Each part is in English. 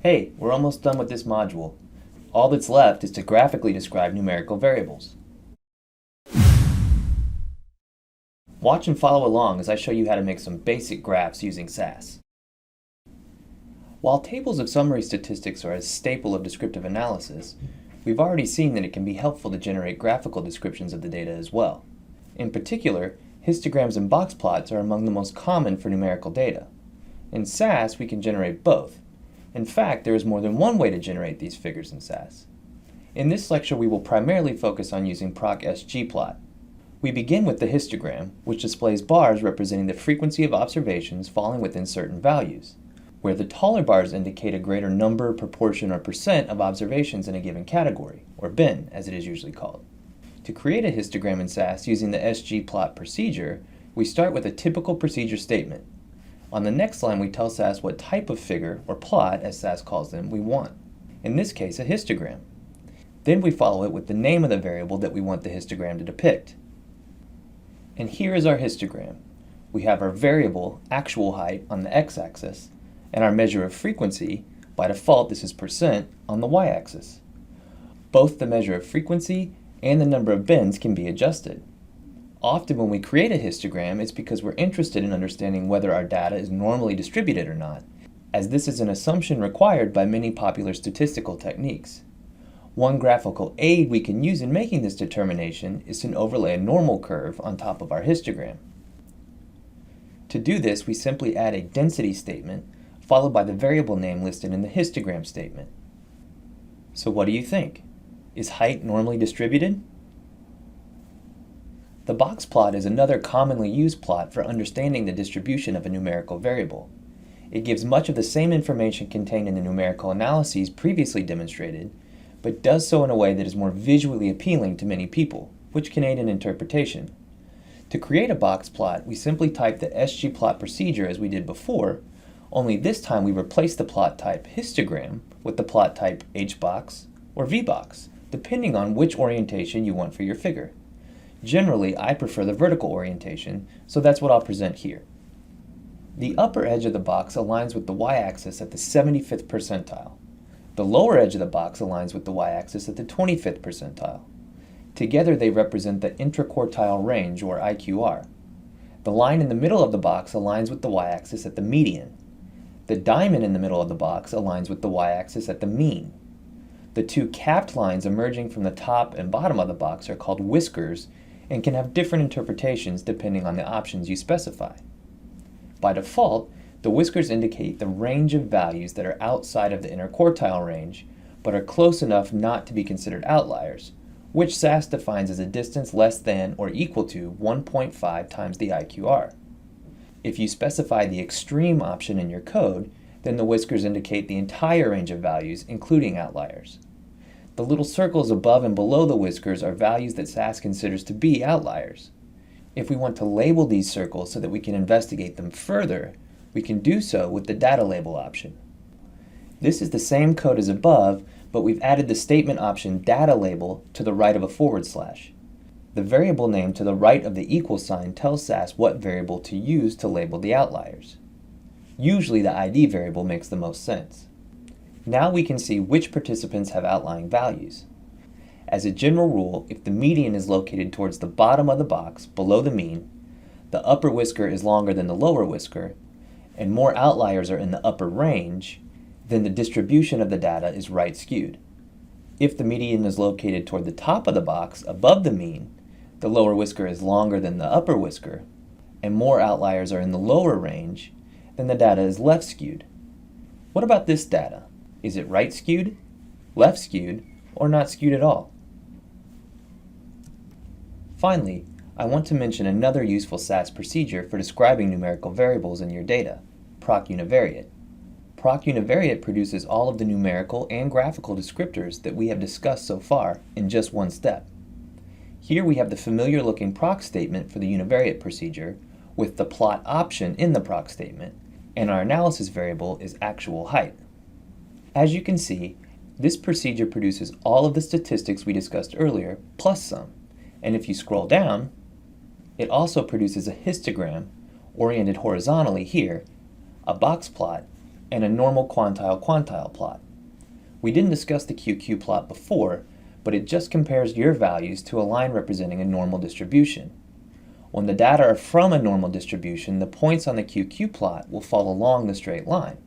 Hey, we're almost done with this module. All that's left is to graphically describe numerical variables. Watch and follow along as I show you how to make some basic graphs using SAS. While tables of summary statistics are a staple of descriptive analysis, we've already seen that it can be helpful to generate graphical descriptions of the data as well. In particular, histograms and box plots are among the most common for numerical data. In SAS, we can generate both. In fact, there is more than one way to generate these figures in SAS. In this lecture, we will primarily focus on using proc-sgplot. We begin with the histogram, which displays bars representing the frequency of observations falling within certain values, where the taller bars indicate a greater number, proportion, or percent of observations in a given category, or bin, as it is usually called. To create a histogram in SAS using the sgplot procedure, we start with a typical procedure statement. On the next line, we tell SAS what type of figure, or plot, as SAS calls them, we want. In this case, a histogram. Then we follow it with the name of the variable that we want the histogram to depict. And here is our histogram. We have our variable, actual height, on the x-axis, and our measure of frequency, by default this is percent, on the y-axis. Both the measure of frequency and the number of bins can be adjusted. Often when we create a histogram, it's because we're interested in understanding whether our data is normally distributed or not, as this is an assumption required by many popular statistical techniques. One graphical aid we can use in making this determination is to overlay a normal curve on top of our histogram. To do this, we simply add a density statement followed by the variable name listed in the histogram statement. So what do you think? Is height normally distributed? The box plot is another commonly used plot for understanding the distribution of a numerical variable. It gives much of the same information contained in the numerical analyses previously demonstrated, but does so in a way that is more visually appealing to many people, which can aid in interpretation. To create a box plot, we simply type the sgplot procedure as we did before, only this time we replace the plot type histogram with the plot type hbox or vbox, depending on which orientation you want for your figure. Generally, I prefer the vertical orientation, so that's what I'll present here. The upper edge of the box aligns with the y-axis at the 75th percentile. The lower edge of the box aligns with the y-axis at the 25th percentile. Together they represent the intraquartile range, or IQR. The line in the middle of the box aligns with the y-axis at the median. The diamond in the middle of the box aligns with the y-axis at the mean. The two capped lines emerging from the top and bottom of the box are called whiskers and can have different interpretations depending on the options you specify. By default, the whiskers indicate the range of values that are outside of the interquartile range, but are close enough not to be considered outliers, which SAS defines as a distance less than or equal to 1.5 times the IQR. If you specify the extreme option in your code, then the whiskers indicate the entire range of values, including outliers. The little circles above and below the whiskers are values that SAS considers to be outliers. If we want to label these circles so that we can investigate them further, we can do so with the data label option. This is the same code as above, but we've added the statement option data label to the right of a forward slash. The variable name to the right of the equal sign tells SAS what variable to use to label the outliers. Usually the ID variable makes the most sense. Now we can see which participants have outlying values. As a general rule, if the median is located towards the bottom of the box, below the mean, the upper whisker is longer than the lower whisker, and more outliers are in the upper range, then the distribution of the data is right skewed. If the median is located toward the top of the box, above the mean, the lower whisker is longer than the upper whisker, and more outliers are in the lower range, then the data is left skewed. What about this data? Is it right skewed, left skewed, or not skewed at all? Finally, I want to mention another useful SAS procedure for describing numerical variables in your data, proc-univariate. Proc-univariate produces all of the numerical and graphical descriptors that we have discussed so far in just one step. Here we have the familiar looking proc statement for the univariate procedure with the plot option in the proc statement, and our analysis variable is actual height. As you can see, this procedure produces all of the statistics we discussed earlier, plus some. And if you scroll down, it also produces a histogram, oriented horizontally here, a box plot, and a normal quantile-quantile plot. We didn't discuss the QQ plot before, but it just compares your values to a line representing a normal distribution. When the data are from a normal distribution, the points on the QQ plot will fall along the straight line.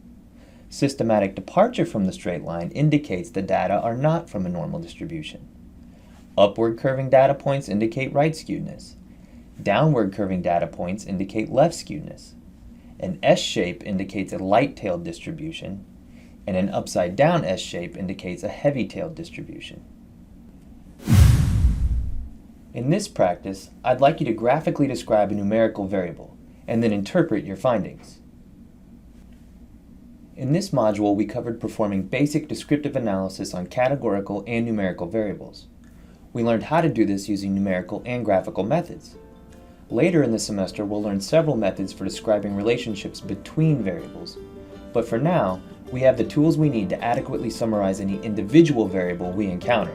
Systematic departure from the straight line indicates the data are not from a normal distribution. Upward curving data points indicate right skewedness. Downward curving data points indicate left skewedness. An S-shape indicates a light-tailed distribution, and an upside-down S-shape indicates a heavy-tailed distribution. In this practice, I'd like you to graphically describe a numerical variable, and then interpret your findings. In this module, we covered performing basic descriptive analysis on categorical and numerical variables. We learned how to do this using numerical and graphical methods. Later in the semester, we'll learn several methods for describing relationships between variables. But for now, we have the tools we need to adequately summarize any individual variable we encounter.